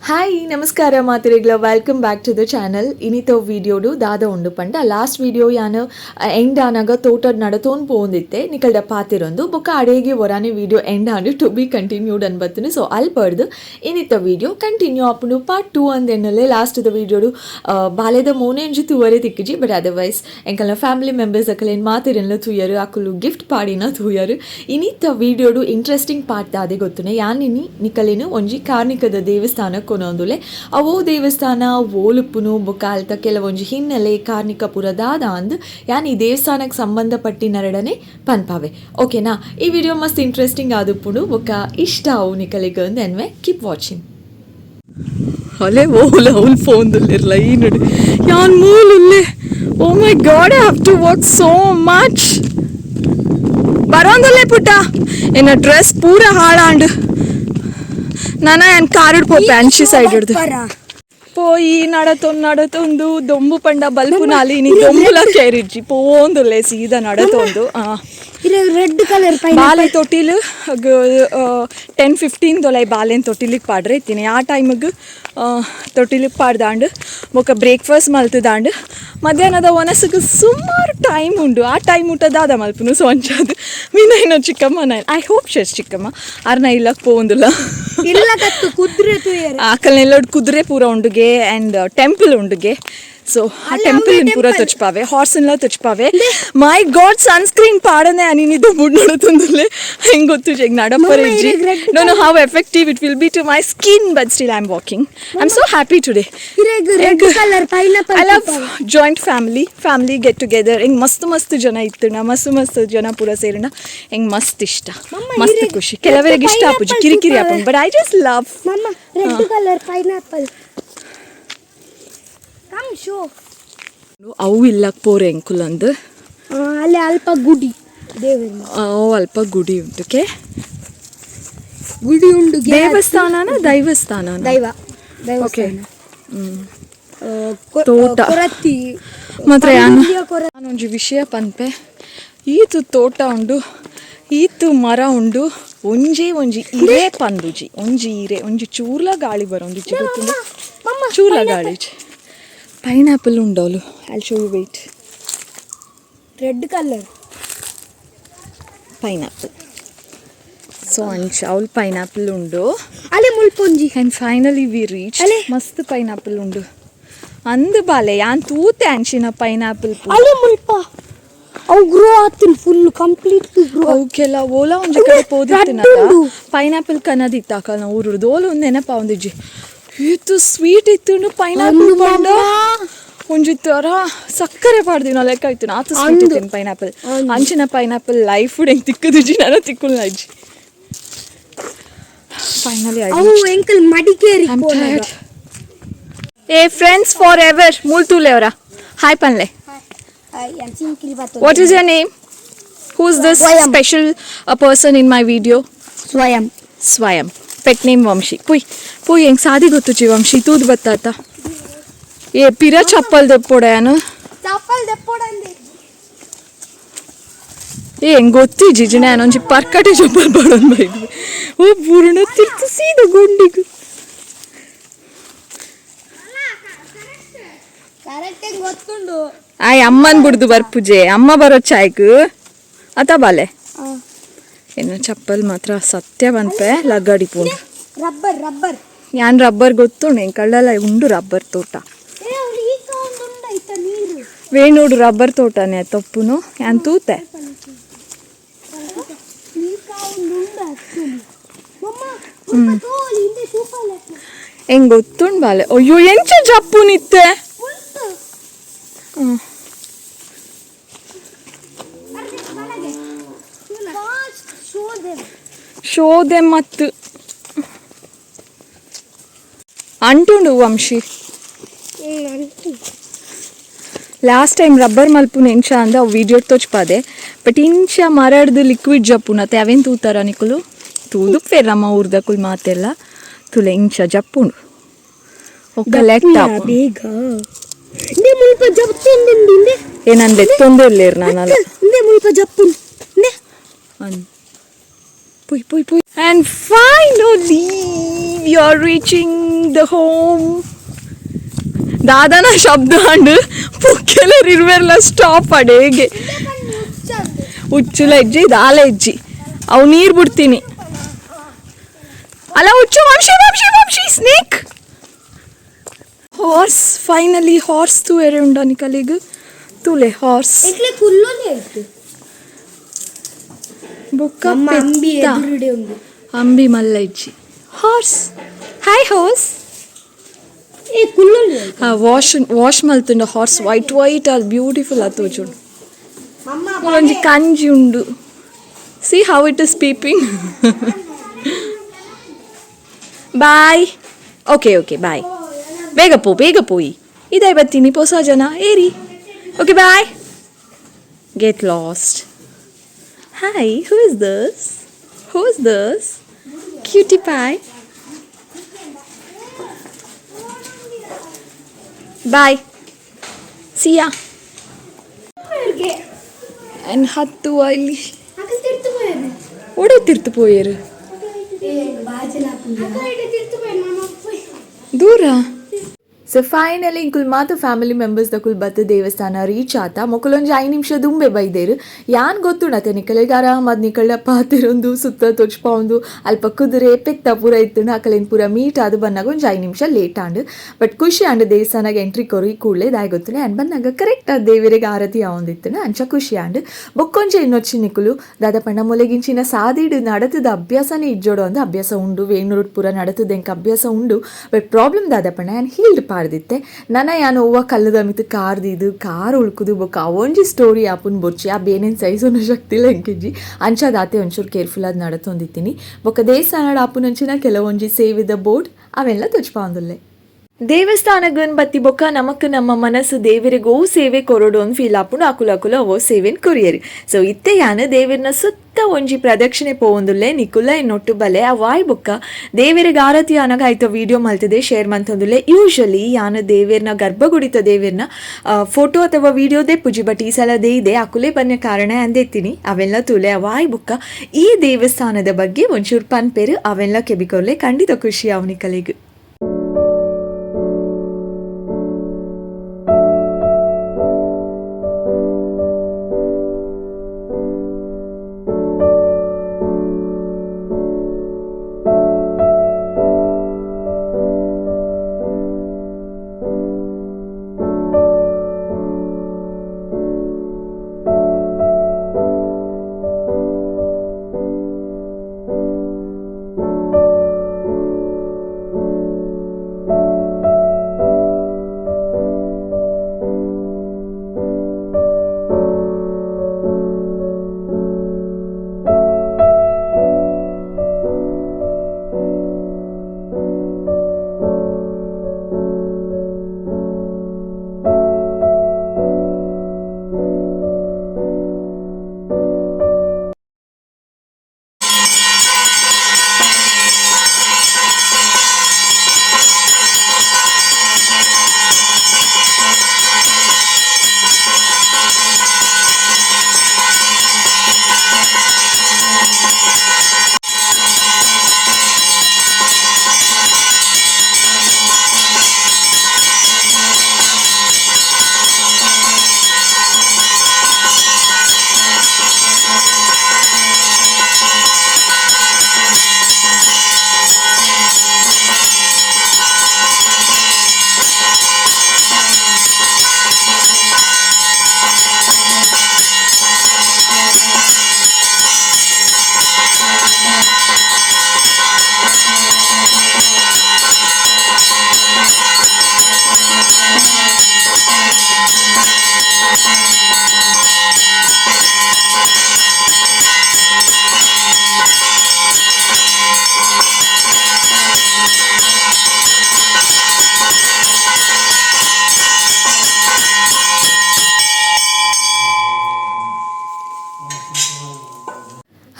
Hi ನಮಸ್ಕಾರ ಮಾತಿರಿಗ್ಲ welcome back to the channel ಇನಿತ ವಿಡಿಯೋಡು ದಾದ ಉಂಡು ಪಂಡ ಲಾಸ್ಟ್ ವಿಡಿಯೋ ಯಾನು ಎಂಡ್ ಆನಾಗ ತೋಟಡ್ ನಡತೋನ್ ಪೋಂದಿತ್ತೆ ನಿಕಲ್ಡ ಪಾತಿರೊಂದು ಬೊಕ್ಕ ಅಡೇಗೆ ಒರಾನೆ ವಿಡಿಯೋ ಎಂಡ್ ಆಂಡು ಟು ಬಿ ಕಂಟಿನ್ಯೂಡ್ ಅನ್ಬತ್ತನು ಸೊ ಅಲ್ಲಿ ಪಡ್ದು ಇನಿತ ವಿಡಿಯೋ ಕಂಟಿನ್ಯೂ ಆಪುಂಡು ಪಾರ್ಟ್ 2 ಅಂದೆನ್ನಲೆ ಲಾಸ್ಟ್ ದ ವಿಡಿಯೋಡು ಬಾಲೆದ ಮೋನೆಂಜಿ ತೂವರೆ ತಿಕ್ಕಜಿ ಬಟ್ ಅದರ್ವೈಸ್ ಎಂಕಲ್ನ ಫ್ಯಾಮಿಲಿ ಮೆಂಬರ್ಸ್ ಅಕಲೇನು ಮಾತಿರಲ್ಲ ತೂಯರು ಅಕಲು ಗಿಫ್ಟ್ ಪಾಡಿನ ತೂಯರು ಇನಿತ ವಿಡಿಯೋಡು ಇಂಟ್ರೆಸ್ಟಿಂಗ್ ಪಾರ್ಟ್ ದಾದೆ ಗೊತ್ತುನೆ ಯಾನಿನಿ ನಿಕಲೇನು ಒಂಜಿ ಕಾರ್ನಿಕದ ದೇವಸ್ಥಾನ ಕೊನೊಂದುಲೆ ಅವೋ ದೇವಸ್ಥಾನ ವೋಲುಪ್ಪುನು ಬೊಕಾಲ್ತ ಕೆಲವೊಂಜಿ ಹಿನ್ನೆಲೆ ಕಾರ್ಣಿಕಪುರ ದಾದ ಅಂದ್ ಯಾನ್ ಈ ದೇವಸ್ಥಾನಕ್ಕೆ ಸಂಬಂಧಪಟ್ಟಿ ನರಡನೆ ಪನ್ಪಾವೆ ಓಕೆನಾ. ಈ ವಿಡಿಯೋ ಮಸ್ತ್ ಇಂಟ್ರೆಸ್ಟಿಂಗ್ ಆದುಪ್ಪುಡು ಬೊಕ್ಕ ಇಷ್ಟ ಅವು ನಿಕಲಿಗೆ ಅಂದೆನ್ವೆ ಕೀಪ್ ವಾಚಿಂಗ್. ಅಲೆ ಓಲ ಅವ್ಲು ಫೋನ್ದಲ್ಲಿರಲ್ಲ ಈ ನೋಡಿ ಯಾನ್ ಮೂಲುಲ್ಲೆ oh my god I have to work so much ಬರೋಂದಲ್ಲೇ ಪುಟ್ಟ ಎನ್ನ ಡ್ರೆಸ್ ಪೂರ ಹಾಳಾಂಡು ನಾನು ಏನು ಕಾರಿಡ್ ಪೋಪೆ ಅಂಚಿ ಸೈಡ್ ಹಿಡ್ದು పోయి నడతొందు దొంబు పండ బల్పు నాలి నీ దొంబుల కేరిజ్జి పోందులే సీదా నడతొందు రెడ్ కలర్ ಬಾಲೆ ತೊಟ್ಟಿಲು 10-15 ದೊಲೈ ಬಾಲೆನ್ ತೊಟ್ಟಿಲಿಗೆ ಪಾಡ್ರೆ ಇತ್ತೀನಿ ಆ ಟೈಮಿಗೆ ತೊಟ್ಟಿಲಿಗೆ ಪಾಡ್ದಾಂಡು ಬೊಕ್ಕ ಬ್ರೇಕ್ಫಾಸ್ಟ್ ಮಲ್ತದಾಂಡು ಮಧ್ಯಾಹ್ನದ ಒನಸಿಗೆ ಸುಮಾರು ಟೈಮ್ ಉಂಡು ಆ ಟೈಮ್ ಊಟ ದಾದ ಮಲ್ಪುನು ಸೊಂಚದು ಮೀನೈನೋ ಚಿಕ್ಕಮ್ಮ ಐ ಹೋಪ್ ಶೆಸ್ ಚಿಕ್ಕಮ್ಮ ಅರ್ನ ಇಲ್ಲಕ್ಕೆ ಪೋಂದುಲ್ಲ ಆಕಲ್ನೆಲ್ಲೋಡು ಕುದುರೆ ಪೂರ ಉಂಡುಗೆ ಆ್ಯಂಡ್ ಟೆಂಪಲ್ ಉಂಡುಗೆ ಸೊ ಆ ಟೆಂಪಲ್ ಪೂರ ತುಚ್ಪಾವೆ ಹಾರ್ಸನ್ಲ ತುಚ್ಪಾವೆ ಮೈ ಗಾಡ್ ಸನ್ಸ್ಕ್ರೀನ್ ಪಾಡನೆ ಅನಿನಿದು ಮುಡ್ ನೋಡುತ್ತಂದಲೆ ಹೆಂಗೆ ಗೊತ್ತು ಜಗ್ ನಡಪರಿಜ್ಜಿ know how effective it will be to my skin but still I am walking I am so happy today. I love joint family get together ಹೆಂಗೆ ಮಸ್ತ್ ಜನ ಇತ್ತು ಮಸ್ತ್ ಜನ ಪೂರ ಸೇರೋಣ ಹೆಂಗೆ ಮಸ್ತ್ ಇಷ್ಟ ಮಸ್ತ್ ಖುಷಿ ಕೆಲವರಿಗೆ ಇಷ್ಟ ಆಪುಜಿ ಕಿರಿಕಿರಿ app but I just love red colour pineapple ಅವು ಇಲ್ಲಕ್ಕೆ ಪೋರೆ ಎಂಕುಲಂದು ಅಲ್ಲಿ ಅಲ್ಪ ಗುಡಿ ಅಲ್ಪ ಗುಡಿ ಉಂಟುಕೆ ಗುಡಿ ಉಂಡು ದೇವಸ್ಥಾನನ ದೈವ ಓಕೆ ತೋಟ ಮಾತ್ರ ನಾನೊಂಜಿ ವಿಷಯ ಪನ್ಪೆ ಈತು ತೋಟ ಉಂಡು ಈತು ಮರ ಉಂಡು ಒಂಜಿ ಇರೆ ಪಂದುಜಿ ಒಂಜಿ ಚೂರ್ಲ ಗಾಳಿ ಬರೋಂಜಿ ಗೊತ್ತುಂಡು ಚೂರ್ಲ ಗಾಳಿ ಪೈನಾಪಲ್ ಉಂಡವಳು I show you wait red colour pineapple so ಅಂಚ ಅವಳು ಪೈನಾಪಲ್ ಉಂಡು ಅಲೆ ಮುಲ್ಪೊಂಜಿ ಆ್ಯಂಡ್ ಫೈನಲಿ ವಿ ರೀಚ್ ಮಸ್ತ್ ಪೈನಾಪಲ್ ಉಂಡು ಅಂದ್ ಬಾಲೆ ಯಾನ್ ತೂತೆ ಅಂಚಿನ ಪೈನಾಪಲ್ ಅಲೆ ಮುಲ್ಪ ಅವು ಗ್ರೋ ಆತಿನ್ ಫುಲ್ ಕಂಪ್ಲೀಟ್ಲಿ ಗ್ರೋ ಅವಕ್ಕೆಲ್ಲ ಓಲಾ ಒಂಜಿ ಕಡೆ ಪೋದಿತ್ತಿನಲ್ಲ ಪೈನಾಪಲ್ ಕನದಿತ್ತಾಕ ನಾವು ಊರುದು ಓಲು ಒಂದು ನೆನಪ ಒಂದಿಜ್ಜಿ ಇತ್ತು ಸ್ವೀಟ್ ಇತ್ತು ಪೈನಾಪಲ್ ಪಂಡ ಒಂಜಿ ಥರ ಸಕ್ಕರೆ ಪಾಡ್ದಿವಿ ನಾವು ಲೆಕ್ಕ ಇತ್ತು ಆತು ಸ್ವೀಟ್ ಇತ್ತು ಪೈನಾಪಲ್ ಅಂಚಿನ ಪೈನಾಪಲ್ ಲೈಫ್ ಫುಡ್ ಹೆಂಗೆ ತಿಕ್ಕದುಜಿ ನಾನು ತಿಕ್ಕುಲ್ಲ ಅಜ್ಜಿ ಫೈನಲಿ ಎಂಕಲ್ ಮಡಿಕೇರಿ ಏ ಫ್ರೆಂಡ್ಸ್ ಫಾರ್ ಎವರ್ ಮೂಲ್ತೂಲೆ ಅವರ ಹಾಯ್ ಪನ್ಲೆ what is your name who is this special person in my video ಸ್ವಯಂ ಪೆಟ್ ನೇಮ್ ವಂಶಿ ಪುಯ್ ಹೆಂಗೆ ಸಾದಿ ಗೊತ್ತು ವಂಶಿ ತೂದ್ ಬತ್ತಾತ ಏ ಪಿರ ಚಪ್ಪಲ್ ದೆಪ್ಪೋಡನು ಏ ಹೆಂಗೆ ಗೊತ್ತಿ ಜಿಜಿನ ಒಂಜಿ ಪರ್ಕಟೆ ಚಪ್ಪಲ್ ಪಡೋನ್ ಬೈದ್ವಿ ಓ ಪೂರ್ಣ ತಿರ್ತು ಸೀದ ಗುಂಡಿಗು ಆಯ್ ಅಮ್ಮನ್ ಬಿಡ್ದು ಬರ್ಪುಜೆ ಅಮ್ಮ ಬರೋ ಚಾಯ್ಕು ಅತ ಬಾಲೆ ಏನು ಚಪ್ಪಲ್ ಮಾತ್ರ ಸತ್ಯ ಬಂತೆ ಲಗ್ಗಾಡಿ ಪೂಂಡು ರಬ್ಬರ್ ಯಾನ್ ರಬ್ಬರ್ ಗೊತ್ತುಂಡು ಹೆಂಗೆ ಕಳ್ಳಲ್ಲ ಉಂಡು ರಬ್ಬರ್ ತೋಟ ವೇಣುಡು ರಬ್ಬರ್ ತೋಟನೇ ತಪ್ಪುನು ಯಾನ್ ತೂತೆ ಹೆಂಗೆ ಗೊತ್ತುಂಡು ಬಾಲೆ ಅಯ್ಯೋ ಎಂಚ ಜಪ್ಪು ನಿತ್ತೆ ಶೋಧೆ ಮತ್ತು ಅಂಟುಂಡು ವಂಶಿ ಲಾಸ್ಟ್ ಟೈಮ್ ರಬ್ಬರ್ ಮಲ್ಪುನ ಎಂಚ ಅಂದ ಅವು ವಿಡಿಯೋ ತೋಚ್ಪಾದೆ ಬಟ್ ಇಂಚ ಮರಡ್ದು ಲಿಕ್ವಿಡ್ ಜಪ್ಪುನ ಅವೇನು ತೂತಾರ ನಿಕುಲು ತೂದು ಫೆರಮ್ಮ ಊರ್ದಕುಲ್ ಮಾತೆಲ್ಲ ತುಲೆ ಇಂಚ ಜಪ್ಪುಂಡು ಒಕ್ಕ ಲೆಕ್ಕ ಏನಂದೆ ತೊಂದರ್ಲೇರು ನಾನಲ್ಲ Pui. And finally, we are reaching the home. ದಾದನ ಶಬ್ದ ಅಂಡು ಪುಕ್ಕೆಲ್ಲರು ಇರುವೆಲ್ಲ ಸ್ಟಾಪ್ ಅಡೆ ಹೇಗೆ ಹುಚ್ಚುಲ ಹೆಜ್ಜೆ ಇದು ಆಲೆ ಹೆಜ್ಜಿ ಅವು ನೀರು ಬಿಡ್ತೀನಿ ಅಲ್ಲ ಹುಚ್ಚು Vamshi snake horse finally horse ತು ಎರೆ ಉಂಡ ನಿಕಲಿಗ್ ತುಲೆ ಹಾರ್ಸ್ एकले कुल्लोने आयतु ಬೊಕ್ಕ ಅಂಬಿ ಪೆತ್ತ ಎದುರುಡೆ ಉಂಡು ಅಂಬಿ ಮಲ್ಲ ಹೆಜ್ಜಿ ಹಾರ್ಸ್ ಹಾಯ್ ಹಾರ್ಸ್ ಏ ಕುಲ್ಲೋನೆ ಆಯ್ತು ವಾಶ್ ಮಲ್ತುಂಡ ಹಾರ್ಸ್ ವೈಟ್ ಆಲ್ ಬ್ಯೂಟಿಫುಲ್ ಆತು ಚೂಡು ಅಮ್ಮ ಒಂಜಿ ಕಂಜಿ ಉಂಡು see how it is peeping bye okay bye ಬೇಗ ಪೋಯಿ ಇದೇ ಬತ್ತೀನಿ ಹೊಸ ಜನ ಏರಿ okay bye get lost hi who is this cutie ಪಾಯ್ ಬಾಯ್ ಸಿಯಾ ಆ್ಯಂಡ್ ಹತ್ತು ಅಲ್ಲಿ ಅಕಲ್ ತಿರ್ತು ಹೋಯರು ಒಡೆ ತಿರ್ತು ಪೋಯರು ಏ ಬಾಜಲ ಪುಂಡ ಅಕಲ್ ಇಡೆ ತಿರ್ತು ಹೋಯರು ಮಾಮ ಹೋಯ್ ದೂರ ಸೊ ಫೈನಲಿ ಇಂಕುಲ್ ಮಾತು ಫ್ಯಾಮಿಲಿ ಮೆಂಬರ್ಸ್ ದಕುಲ್ ಬತ್ತು ದೇವಸ್ಥಾನ ರೀಚ್ ಆತ ಮೊಕಲೊಂಜಿ 5 ನಿಮಿಷ ದುಂಬೆ ಬೈದೇರು ಯಾನ್ ಗೊತ್ತುಂಡತೆ ನಿಕಲೆಗ್ ಆರಾಮದ್ ನಿಕಳ್ಳ ಪಾತಿರೊಂದು ಸುತ್ತ ತೊಚ್ಪಾಂದು ಅಲ್ಪ ಕುದುರೆ ಪೆತ್ತ ಪೂರ ಇತ್ತುಂಡು ಅಕಲೇನ್ ಪೂರ ಮೀಟ್ ಆದು ಬನ್ನಾಗ ಒಂಜಿ 5 ನಿಮಿಷ ಲೇಟ್ ಆಂಡ್ ಬಟ್ ಖುಷಿ ಆಂಡ್ ದೇವಸ್ಥಾನಗೆ ಎಂಟ್ರಿ ಕೊರಿ ಕೂಡಲೇ ದಾಯ್ ಗೊತ್ತುನೆ ಆ್ಯಂಡ್ ಬಂದಾಗ ಕರೆಕ್ಟ್ ಆದ ದೇವಿರಿಗೆ ಆರತಿ ಆವೊಂದಿತ್ತುಂಡು ಅಂಚ ಖುಷಿ ಆಂಡ್ ಬೊಕ್ಕೊಂಜೆ ಇನ್ನೊಚ್ಚಿ ನಿಕುಲು ದಾದ ಪಂಡ ಮೊಲೆಗಿಂಚಿನ ಸಾದಿಡು ನಡತದ ಅಭ್ಯಾಸನೇ ಇಜ್ಜೋಡು ಅಂದ ಅಭ್ಯಾಸ ಉಂಡು ವೇಣುರುಟ್ ಪೂರ ನಡತದೆಂಕ ಅಭ್ಯಾಸ ಉಂಡು ಬಟ್ ಪ್ರಾಬ್ಲಮ್ ದಾದ ಪಂಡ ಆ್ಯಂಡ್ ಹೀಲ್ಡ್ ಪಾಡ್ದಿತ್ತೆ ನನ್ನ ಯಾನು ಅವ್ವ ಕಲ್ಲದ ಮಿತ್ತು ಕಾರ್ದಿದ್ದು ಕಾರ್ ಉಳ್ಕುದು ಬೊಕ್ಕ ಅವೊಂಜಿ ಸ್ಟೋರಿ ಆಪುನ್ ಬೊಚ್ಚಿ ಆ ಬೇನೇನು ಸೈಜೊಂದು ಶಕ್ತಿಲ್ಲ ಎಂಕಿಜ್ಜಿ ಅಂಚಾದಾತೆ ಒಂಚೂರು ಕೇರ್ಫುಲ್ ಆಗಿ ನಡತೊಂದಿತ್ತೀನಿ ಬೊಕ್ಕ ದೇವಸ್ಥಾನದ ಆಪುನಂಚಿನ ಕೆಲವೊಂಜಿ ಸೇವಿದ ಬೋರ್ಡ್ ಅವೆಲ್ಲ ತೊಚ್ಪಾಂದುಲ್ಲೆ ದೇವಸ್ಥಾನಗನ್ ಬತ್ತಿ ಬೊಕ್ಕ ನಮಕ್ ನಮ್ಮ ಮನಸ್ಸು ದೇವರಿಗೆ ಓ ಸೇವೆ ಕೊರಡು ಅಂತ ಫೀಲ್ ಆಪುಂಡು ಅಕುಲ ಓ ಸೇವೆನ್ ಕೊರಿಯರಿ ಸೊ ಇತ್ತೆ ಯಾನು ದೇವರನ್ನ ಸುತ್ತ ಒಂಜಿ ಪ್ರದಕ್ಷಿಣೆ ಪೋವೊಂದುಲ್ಲೆ ನಿಕುಲ ಇನ್ನೊಟ್ಟು ಬಲೆ ಆ ವಾಯ್ ಬೊಕ್ಕ ದೇವರಿಗೆ ಆರತಿ ಆನಾಗ ಆಯ್ತು ವಿಡಿಯೋ ಮಲ್ತದೆ ಶೇರ್ ಮಂತಂದುಲ್ಲೆ ಯೂಶಲಿ ಯಾನು ದೇವರನ್ನ ಗರ್ಭಗುಡಿತ ದೇವರನ್ನ ಫೋಟೋ ಅಥವಾ ವಿಡಿಯೋದೇ ಪುಜಿ ಬಟ್ ಈ ಸಲ ಇದೆ ಅಕುಲೆ ಬನ್ಯ ಕಾರಣ ಅಂದೆತ್ತೀನಿ ಅವೆಲ್ಲ ತುಲೆ ಆ ವಾಯ್ ಬೊಕ್ಕ ಈ ದೇವಸ್ಥಾನದ ಬಗ್ಗೆ ಒಂಚೂರು ಪನ್ಪೇರು ಅವೆಲ್ಲ ಕೆಬಿಕೊರ್ಲೆ ಖಂಡಿತ ಖುಷಿ ಅವನಿಕಲಿಗೆ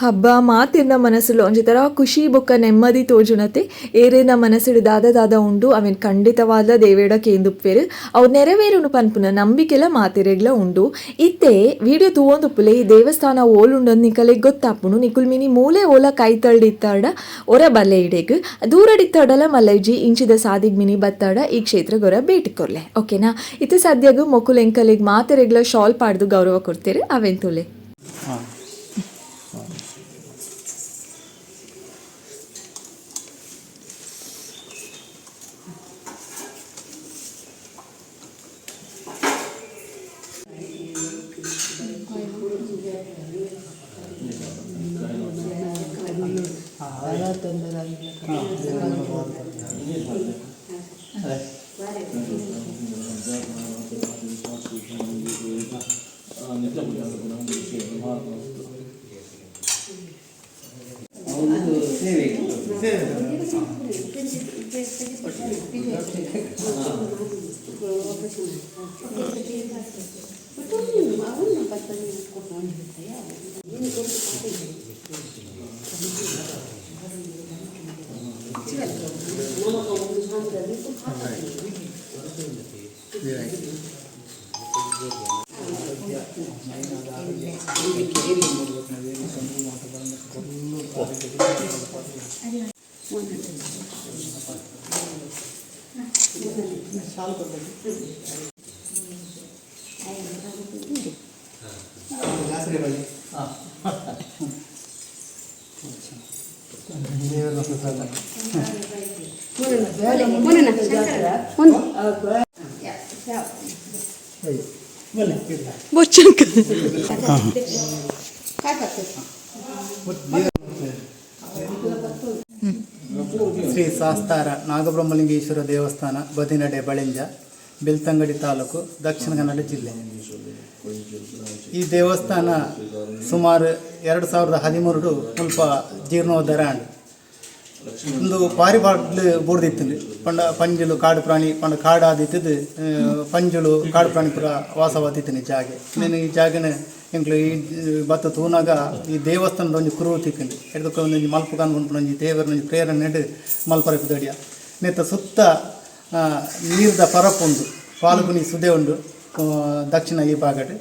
ಹಬ್ಬ ಮಾತಿನ ಮನಸ್ಸುಲು ಒಂಜಿ ತರ ಖುಷಿ ಬೊಕ್ಕ ನೆಮ್ಮದಿ ತೋಜುನತೆ ಏರೇನ ಮನಸ್ಸುಡು ದಾದ ಉಂಡು ಅವೆನ್ ಖಂಡಿತವಾದ ದೇವೇಡ ಕೇಂದುಪ್ಪೆರು ಅವು ನೆರವೇರುನು ಪನ್ಪುನ ನಂಬಿಕೆಲ ಮಾತಿರೆಗ್ಲ ಉಂಡು ಇತ್ತೆ ವಿಡಿಯೋ ತೂವೊಂದುಪ್ಪುಲೆ ಈ ದೇವಸ್ಥಾನ ಓಲುಂಡೊಂದು ನಿಕಲೆ ಗೊತ್ತಾಪುನು ನಿಕುಲ್ ಮಿನಿ ಮೂಲೆ ಓಲ ಕೈತಳ್ಡಿತ್ತಾಡ ಒರ ಬಲ್ಲೆ ಇಡೆಗ್ ದೂರಡಿತ್ತಾಡಲ ಮಲ್ಲೈಜಿ ಇಂಚಿದ ಸಾದಿಗ್ ಮಿನಿ ಬತ್ತಾಡ ಈ ಕ್ಷೇತ್ರ ಗೊರ ಭೇಟಿ ಕೊರ್ಲೆ ಓಕೆನಾ ಇತ್ತೆ ಸದ್ಯಗು ಮೊಕುಲ್ ಎಂಕಲಿಗ್ ಮಾತಿರೆಗ್ಲ ಶಾಲ್ ಪಾಡ್ದು ಗೌರವ ಕೊಡ್ತೀರಿ ಅವೆನ್ ತುಲೆ ಶ್ರೀ ಶಾಸ್ತಾರ ನಾಗಬ್ರಹ್ಮಲಿಂಗೇಶ್ವರ ದೇವಸ್ಥಾನ ಬದಿನಡೆ ಬಳಿಂಜ ಬೆಳ್ತಂಗಡಿ ತಾಲೂಕು ದಕ್ಷಿಣ ಕನ್ನಡ ಜಿಲ್ಲೆ. ಈ ದೇವಸ್ಥಾನ ಸುಮಾರು 2013 ಸ್ವಲ್ಪ ಜೀರ್ಣೋದ್ಧಾರ ಆಂಡ್ ಒಂದು ಪಾರಿಪಾಡ್ಲು ಬೋರ್ದಿತ್ತು ಪಂಡ ಪಂಜುಲು ಕಾಡು ಪ್ರಾಣಿ ಪಂಡ ಕಾಡಾದಿತ್ತದು ಪಂಜುಲು ಕಾಡು ಪ್ರಾಣಿ ಪುರ ವಾಸವಾದಿತ್ತು ಜಾಗೆ నేను ಈ ಜಾಗನ ಎಂಕ್ಲು ಈ ಬತ್ತ ತೂನಾಗ ಈ ದೇವಸ್ಥಾನದ ಒಂದು ಕುರು ತಿಕ್ಕಂಡು ಎಡ್ದಕ್ಕೆ ಒಂದು ಮಲ್ಪುಗಾನ್ ಉಂಟು ಒಂಜಿ ದೇವರ ಪ್ರೇರಣೆ ನೆಡು ಮಲ್ಪರಕ್ಕೆ ದೊಡಿಯ ನೆತ್ತ ಸುತ್ತ ನೀರ್ದ ಪರಪುಂಡು ಪಾಲ್ಗುನಿ ಸುದೆ ಉಂಡು ದಕ್ಷಿಣ ಈ ಭಾಗಡ್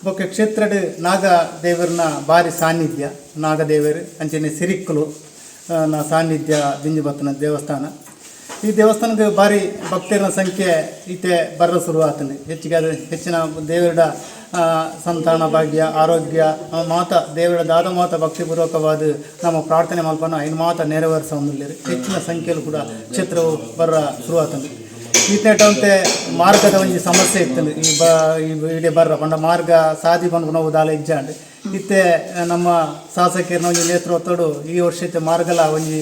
ಬೊಕ್ಕ ಕ್ಷೇತ್ರಡ್ ನಾಗ ದೇವರನ ಭಾರಿ ಸಾನ್ನಿಧ್ಯ ನಾಗದೇವರು ಅಂಚನೆ ಸಿರಿಕ್ಕಲು ನಾ ಸಾನ್ನಿಧ್ಯ ದಿಂಜಿ ಬತ್ತನ ದೇವಸ್ಥಾನ. ಈ ದೇವಸ್ಥಾನಕ್ಕೆ ಭಾರಿ ಭಕ್ತರ ಸಂಖ್ಯೆ ಈತೆ ಬರ ಶುರು ಆಗ್ತದೆ. ಹೆಚ್ಚಿಗೆ ಅದು ಹೆಚ್ಚಿನ ದೇವರ ಸಂತಾನ ಭಾಗ್ಯ ಆರೋಗ್ಯ ಮಾತ ದೇವರ ದಾದ ಮಾತ ಭಕ್ತಿಪೂರ್ವಕವಾದ ನಮ್ಮ ಪ್ರಾರ್ಥನೆ ಮಲ್ಪನ ಇನ್ನು ಮಾತ ನೆರವೇರಿಸ ಹೊಂದಿಲ್ಲ ಹೆಚ್ಚಿನ ಸಂಖ್ಯೆಯಲ್ಲೂ ಕೂಡ ಕ್ಷೇತ್ರವು ಬರ ಶುರು ಆಗ್ತದೆ. ಈತೇಟಂತೆ ಮಾರ್ಗದ ಒಂದು ಸಮಸ್ಯೆ ಇರ್ತದೆ. ಈ ಇಡೀ ಬರ್ರ ಪಂಡ ಮಾರ್ಗ ಸಾದಿ ಬಂದು ನಾವು ದಾಲ ಇಜ್ಜಾಂಡ್ ಇತ್ತೆ ನಮ್ಮ ಶಾಸಕರ ಒಂದು ನೇತೃತ್ವಡು ಈ ವರ್ಷದ ಮಾರ್ಗಲ ಒಂಜಿ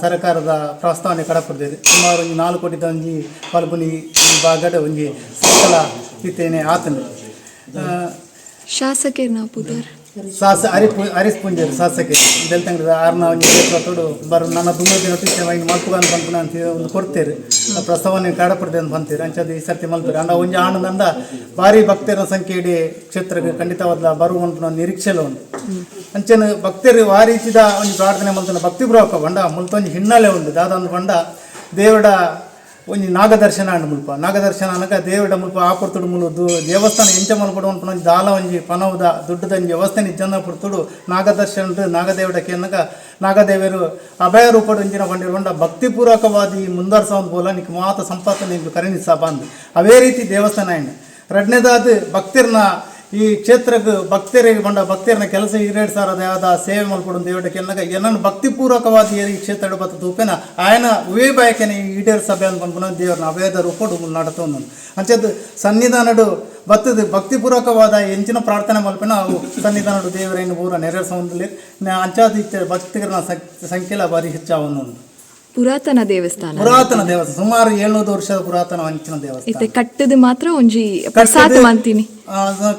ಸರ್ಕಾರದ ಪ್ರಸ್ತಾವನೆ ಕಡಪಡ್ದಿದೆ. ಸುಮಾರು ಒಂದು 4 ಕೋಟಿ ಒಂಜಿ ಪಾಲ್ಗೊನಿ ಭಾಗದ ಒಂಜಿ ಸಕಲ ಇತ್ತೇನೆ ಆತನು ಶಾಸಕರು ನಾವು ಪುದರ್ ಅರಿಸ್ಪುಂಜರು ಶಾಸಕ ಬೆಳ್ತಂಗಡಿ ಆರ್ನ ಒಂದು ನೇತೃತ್ವಡು ಬರ್ ನನ್ನ ತುಂಬ ದಿನ ವೈನ್ ಮಲ್ಪುಗಾನ್ ಬಂಪುನ ಅಂತ ಒಂದು ಕೊಡ್ತೇವೆ ಪ್ರಸ್ತಾವನೆ ಕಾಡಪಡ್ದೆ ಅಂತ ಬಂತೀರಿ ಅಂಚದು ಈ ಸರ್ತಿ ಮಲ್ಪೇರಿ ಅಂಡ ಒಂಜಿ ಆನಂದ ಭಾರಿ ಭಕ್ತರ ಸಂಖ್ಯೆ ಇಡೀ ಕ್ಷೇತ್ರಕ್ಕೆ ಖಂಡಿತವಾದ ಬರುವಂತ ನಿರೀಕ್ಷೆಲ್ಲ ಉಂಟು. ಅಂಚೆನ ಭಕ್ತರು ಆ ರೀತಿದ ಒಂದು ಪ್ರಾರ್ಥನೆ ಮಲ್ತನ ಭಕ್ತಿಪೂರ್ವಕ ಬಂಡ ಮುಲ್ತೊಂದು ಹಿನ್ನೆಲೆ ಉಂಟು ದಾದ ಒಂದು ಬಂಡ ದೇವಡ ಒಂದು ನಾಗದರ್ಶನ ಅಂಡ್ ಮುಲ್ಪ ನಾಗದರ್ಶನ ಅನ್ನಕ ದೇವಡ ಮುಲ್ಪ ಆಪುರ್ತುಡು ಮುಳುದು ದೇವಸ್ಥಾನ ಎಂಚ ಮಲ್ಪಡು ಒಂದು ದಾಲ ಒಂಜಿ ಪನವದ ದುಡ್ಡದಂಜಿ ವ್ಯವಸ್ಥೆ ನಿಜನ ಪುರ್ತುಡು ನಾಗದರ್ಶನ ನಾಗದೇವಡಕ್ಕೆ ಅನ್ನಕ ನಾಗದೇವರು ಅಭಯ ರೂಪಡು ಇಂಚಿನ ಬಂದಿರುವಂಡ ಭಕ್ತಿಪೂರ್ವಕವಾದ ಈ ಮುಂದರ್ಸೋದು ಬೋಲ ನಿಕ್ ಮಾತ ಸಂಪತ್ತು ನಿಮ್ಗೆ ಕರೆನಿಸ ಬಂದು ಅವೇ ರೀತಿ ದೇವಸ್ಥಾನ ಏನು ಎರಡನೇದಾದ ಭಕ್ತರನ್ನ ಈ ಕ್ಷೇತ್ರಕ್ಕೆ ಭಕ್ತರಿಗೆ ಬಂದ ಭಕ್ತರನ್ನ ಕೆಲಸ 2,000 ಯಾವ್ದ ಸೇವೆ ಮಲ್ಪಡು ದೇವಡಕ್ಕೆ ಅನ್ನಕ ಏನನ್ನು ಭಕ್ತಿಪೂರ್ವಕವಾದ ಈ ಕ್ಷೇತ್ರ ಬತ್ತ ತೂಪೇನ ಆಯನ ಉವೇ ಬಾಯಕನೆ ಈಡೇರ್ ಸಭೆ ಅಂತ ಬಂದ್ಕೊಂಡು ದೇವರನ್ನ ಅಭಯದ ರೂಪಡು ನಡತೊಂದು ಅಂಚದ್ದು ಸನ್ನಿಧಾನಡು ಬತ್ತದು ಭಕ್ತಿಪೂರ್ವಕವಾದ ಎಂಚಿನ ಪ್ರಾರ್ಥನೆ ಮಲ್ಪೇನ ಅವು ಸನ್ನಿಧಾನಡು ದೇವರೇನು ಪೂರ ನೆರವೇರಿಸೋದಿಲ್ಲ ಅಂಚಾದ ಭಕ್ತಿಗರನ ಸಂಖ್ಯೆಲ ಭಾರಿ ಹೆಚ್ಚಾವನ್ನು ಪುರಾತನ ದೇವಸ್ಥಾನ ಸುಮಾರು 700 ವರ್ಷದ ಪುರಾತನ ಅಂಚಿನ ದೇವಸ್ಥಾನ ಕಟ್ಟದು ಮಾತ್ರ ಒಂಜಿ ಪ್ರಸಾದ ಅಂತೀನಿ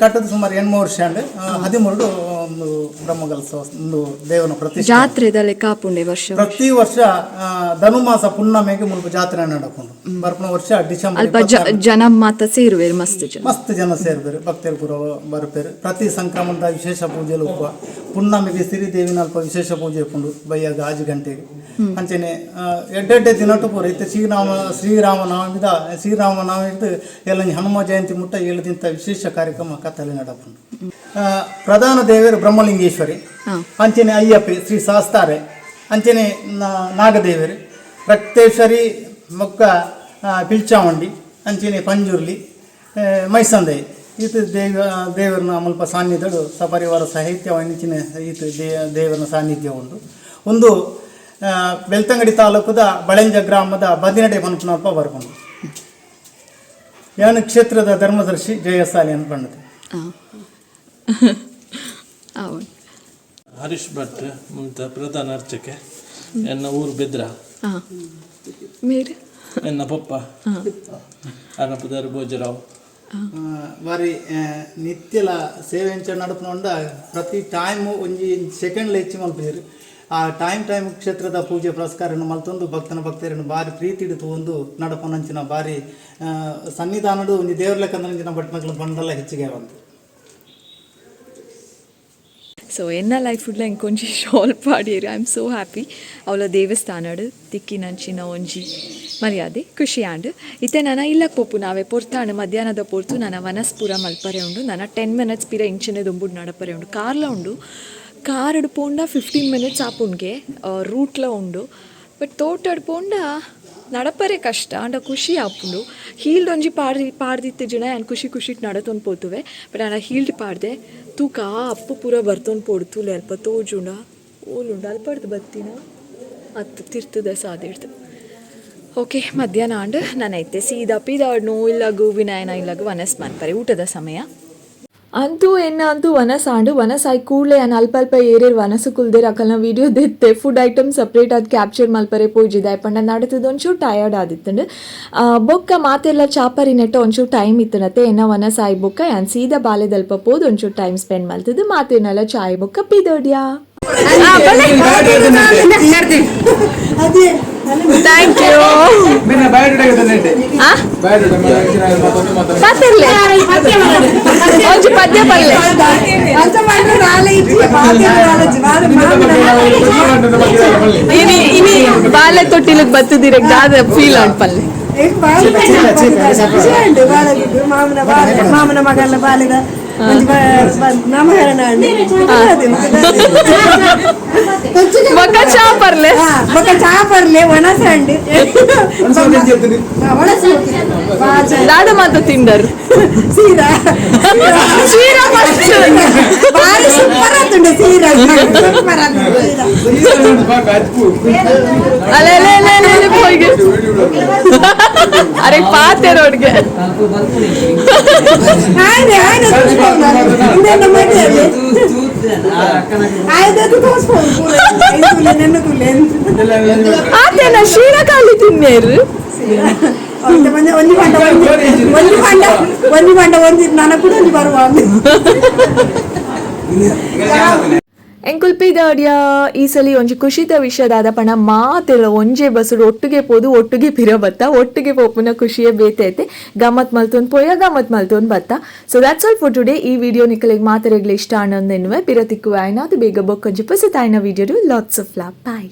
ಕಟ್ಟದು ಸುಮಾರು 8 ವರ್ಷ 13 ಒಂದು ಬ್ರಹ್ಮಕಲಶ ಒಂದು ದೇವನ ಪ್ರತಿಷ್ಠೆ ಜಾತ್ರೆದಲ್ಲೇ ಕಾಪುಂಡೆ ವರ್ಷ ಪ್ರತಿ ವರ್ಷ ಧನುಮಾಸ ಪುಣ್ಯಮೆಗೆ ಮುಲ್ಪ ಜಾತ್ರೆ ನಡಕೊಂಡು ಬರ್ಪನ ವರ್ಷ ಡಿಸೆಂಬರ್ ಅಲ್ಪ ಜನ ಮಾತ ಸೇರುವೆ ಮಸ್ತ್ ಜನ ಸೇರ್ಬೇರು ಭಕ್ತರು ಪುರ ಬರ್ಪೇರು ಪ್ರತಿ ಸಂಕ್ರಮಣದ ವಿಶೇಷ ಪೂಜೆಲು ಉಪ್ಪ ಪುಣ್ಯಮೆಗೆ ಸಿರಿದೇವಿನ ಅಲ್ಪ ವಿಶೇಷ ಪೂಜೆ ಇಪ್ಪುಂಡು ಬೈಯಾಗ 6 ಗಂಟೆಗೆ ಅಂಚನೆ ಎಡ್ಡೆಡ್ಡೆ ದಿನಟ್ಟು ಪೂರ ಇತ್ತೆ ಶ್ರೀರಾಮನವಮಿದು ಎಲ್ಲ ಹನುಮ ಜಯಂತಿ ಮುಟ್ಟ 7 ದಿನ ವಿಶೇಷ ಕಾರ್ಯಕ್ರಮ ಕತ್ತಲೆ ನಡಪುಂಡು ಪ್ರಧಾನ ದೇವರು ಬ್ರಹ್ಮಲಿಂಗೇಶ್ವರಿ ಅಂಚನೆ ಅಯ್ಯಪ್ಪಿ ಶ್ರೀ ಶಾಸ್ತಾರೆ ಅಂಚನೆ ನಾಗದೇವರು ರಕ್ತೇಶ್ವರಿ ಮೊಕ್ಕ ಪಿಲ್ಚಾವಂಡಿ ಅಂಚನೆ ಪಂಜುರ್ಲಿ ಮೈಸಂದೆ ಈತ ದೇವರನ್ನ ಮುಲ್ಪ ಸಾನ್ನಿಧ್ಯಗಳು ಸಪರಿವಾರ ಸಾಹಿತ್ಯ ಅಂಚಿನ ಈತ ದೇವರನ ಸಾನ್ನಿಧ್ಯ ಒಂದು ಬೆಳ್ತಂಗಡಿ ತಾಲೂಕದ ಬಳೆಂಜ ಗ್ರಾಮದ ಬದಿನಡೆ ಮನ್ಪನಲ್ಪ ಬರ್ಕೊಂಡು ಯಾನ ಕ್ಷೇತ್ರದ ಧರ್ಮದರ್ಶಿ ಜಯಸಾಲಿ ಅನ್ಕೊಂಡது ಹರೀಶ್ ಭಟ್ ಮುಂತ ಪ್ರಧಾನ ಅರ್ಚಕೆ ಎನ್ನ ಊರು ಬೆದ್ರ ಎನ್ನ ಪಪ್ಪ ಅನಪದಾರ ಭೋಜರಾವ್ ವಾರಿ ನಿತ್ಯಲ ಸೇವೆ ನಡಪನೊಂಡ ಪ್ರತಿ ಟೈಮ್ ಒಂಜಿ ಸೆಕೆಂಡ್ ಹೆಚ್ಚು ಮಲ್ಪಿದ್ರು ಆ ಟೈಮ್ ಕ್ಷೇತ್ರದ ಪೂಜೆ ಪುರಸ್ಕಾರ ಮಲ್ತೊಂದು ಭಕ್ತರನ್ನು ಭಾರಿ ಪ್ರೀತಿ ಒಂದು ನಡಪನಂಚಿನ ಭಾರಿ ಸನ್ನಿಧಾನಡು ಒಂದು ದೇವ್ರ ಲೆಕ್ಕಂಚಿನ ಭಟ್ಮಕ್ಳ ಬಂಡೆಲ್ಲ ಹೆಚ್ಚಿಗೆ ಬಂತು ಸೊ ಎನ್ನ ಲೈಫ್ಲ ಇಂಕೊಂಚಿ ಶಾಲ್ ಪಾಡಿಯರು ಐ ಆಮ್ ಸೋ ಹ್ಯಾಪಿ ಅವಳ ದೇವಸ್ಥಾನಡು ತಿಕ್ಕಿನಂಚಿನ ಒಂಜಿ ಮರ್ಯಾದೆ ಖುಷಿ ಆಂಡ್ ಇತ್ತೆ ನಾನು ಇಲ್ಲಕ್ಕೆ ಪೋಪು ನಾವೇ ಪೊರ್ತಾಂಡು ಮಧ್ಯಾಹ್ನದ ಪೊರ್ತು ನಾನು ವನಸ್ಪುರ ಮಲ್ಪರೆ ಉಂಡು ನಾನು 10 minutes ಪಿರ ಇಂಚಿನ ದುಂಬುಡು ನಡಪರೆ ಉಂಡು ಕಾರ್ಲ ಉಂಡು ಕಾರ್ ಹಿಡ್ಪೋಂಡ 15 minutes ಆಪುಂಡ್ಗೆ ರೂಟ್ಲ ಉಂಡು ಬಟ್ ತೋಟ ಹಿಡ್ಪೋಂಡ ನಡಪರೆ ಕಷ್ಟ ಅಂಡ ಖುಷಿ ಆಪುಂಡು ಹೀಲ್ಡ್ ಒಂಜಿ ಪಾಡ್ದಿತ್ತು ಜನ ನಾನು ಖುಷಿ ನಡತೊಂದು ಪೋತುವೆ ಬಟ್ ನಾನು ಹೀಲ್ಡ್ ಪಾಡ್ದೆ ತೂಕ ಅಪ್ಪು ಪೂರ ಬರ್ತೊಂದು ಪೋಡ್ತುಲೆ ಅಲ್ಪ ತೋಜುಂಡ ಓಲುಂಡ ಅಲ್ಪಡ್ದು ಬತ್ತಿನ ಅತ್ತು ತಿರ್ತದ ಸಾದಿಡ್ದು ಓಕೆ ಮಧ್ಯಾಹ್ನ ಆಂಡು ನಾನು ಐತೆ ಸೀದಾ ಪಿದಾಡ್ನು ಇಲ್ಲಗು ವಿನಾಯನ ಇಲ್ಲಗು ವನಸ್ ಮನ್ಪರೆ ಊಟದ ಸಮಯ ಅಂತೂ ವನಸಾಯಿ ಕೂಡಲೇ ನಾನು ಅಲ್ಪ ಏರೇರು ವನಸು ಕುಲ್ದೇರು ಅಕಲ್ನ ವೀಡಿಯೋ ದಿತ್ತೆ ಫುಡ್ ಐಟಮ್ ಸಪ್ರೇಟ್ ಅದು ಕ್ಯಾಪ್ಚರ್ ಮಲ್ಪರೆ ಪೋಜಿದೆ ಪಂಡ ನಡತದ ಒಂಚೂರು ಟಯರ್ಡ್ ಆದಿತ್ತಂಡು ಬೊಕ್ಕ ಮಾತೆಲ್ಲ ಚಾಪರಿ ನೆಟ್ಟ ಒಂಚೂರು ಟೈಮ್ ಇತ್ತನತ್ತೆ ಎನ್ನ ವನಸಾಯಿ ಬೊಕ್ಕ ಯಾನ್ ಸೀದಾ ಬಾಲೆದಲ್ಪ ಪೋದು ಒಂಚೂರು ಟೈಮ್ ಸ್ಪೆಂಡ್ ಮಲ್ತದ್ದು ಮಾತೇನೆಲ್ಲ ಚಾಯ್ ಬೊಕ್ಕ ಪಿದೋಡ್ಯಾ ಥ್ಯಾಂಕ್ ಯು ಒಂಚು ಪದ್ಯ ಪಲ್ಲೆ ಇನಿ ಬಾಲೆ ತೊಟ್ಟಿಲಿಗೆ ಬತ್ತದಿರ ದಾದ ಫೀಲ್ ಆಡ್ ಪಲ್ಲೆ ಮಾಮನ ಮಗಲ್ಲ ಬಾಲಿದ ಬೊಕ್ಕ ಚಾಪರ್ಲೆ ಒಣಸಂಡು ದಾಡ ಮಾತು ತಿಂಡರು ಸೀರಾ ಬಾರಿ ಸೂಪರ್ ಆತುಂಡು ಸೀರಾ ಸೂಪರ್ ಅಲೆ ಹೋಗಿ ಅರೆ ಪಾತೆ ರೋಡ್ಗೆ ಆತೇನ ಶೀರಕಾಲಿ ತಿನ್ನೇರು ಒಂದು ಬಂಡ ಒಂದು ನನಗೆ ಕೂಡ ಬರುವ ಎಂಕುಲ್ಪಿದಾಡ್ಯ ಈ ಸಲ ಒಂಜಿ ಖುಷಿದ ವಿಷಯದಾದ ಪಣ ಮಾತೆಲ್ಲ ಒಂಜೆ ಬಸ್ಸುಡು ಒಟ್ಟಿಗೆ ಪೋದು ಒಟ್ಟಿಗೆ ಪಿರ ಬತ್ತ ಒಟ್ಟಿಗೆ ಪೋಪುನ ಖುಷಿಯೇ ಬೇತೈತೆ ಗಮ್ಮತ್ ಮಲ್ತೊಂದು ಪೋಯ ಗಮ್ಮತ್ ಮಲ್ತೊಂದು ಬತ್ತ so that's all for today ಈ ವಿಡಿಯೋ ನಿಕ್ಕಲಿಗೆ ಮಾತರೆಗ್ಲಿ ಇಷ್ಟ ಅನ್ನೊಂದೆನ್ನುವೆ ಪಿರ ಥಿಕ್ಕುವೆ ಆಯ್ನಾತ್ ಬೇಗ ಬೊಕ್ಕೊಂಜಿ ಪುಸತಾಯ್ನ ವಿಡಿಯೋಡು ಲಾಟ್ಸ್ ಆಫ್ ಲವ್ ಬಾಯ್.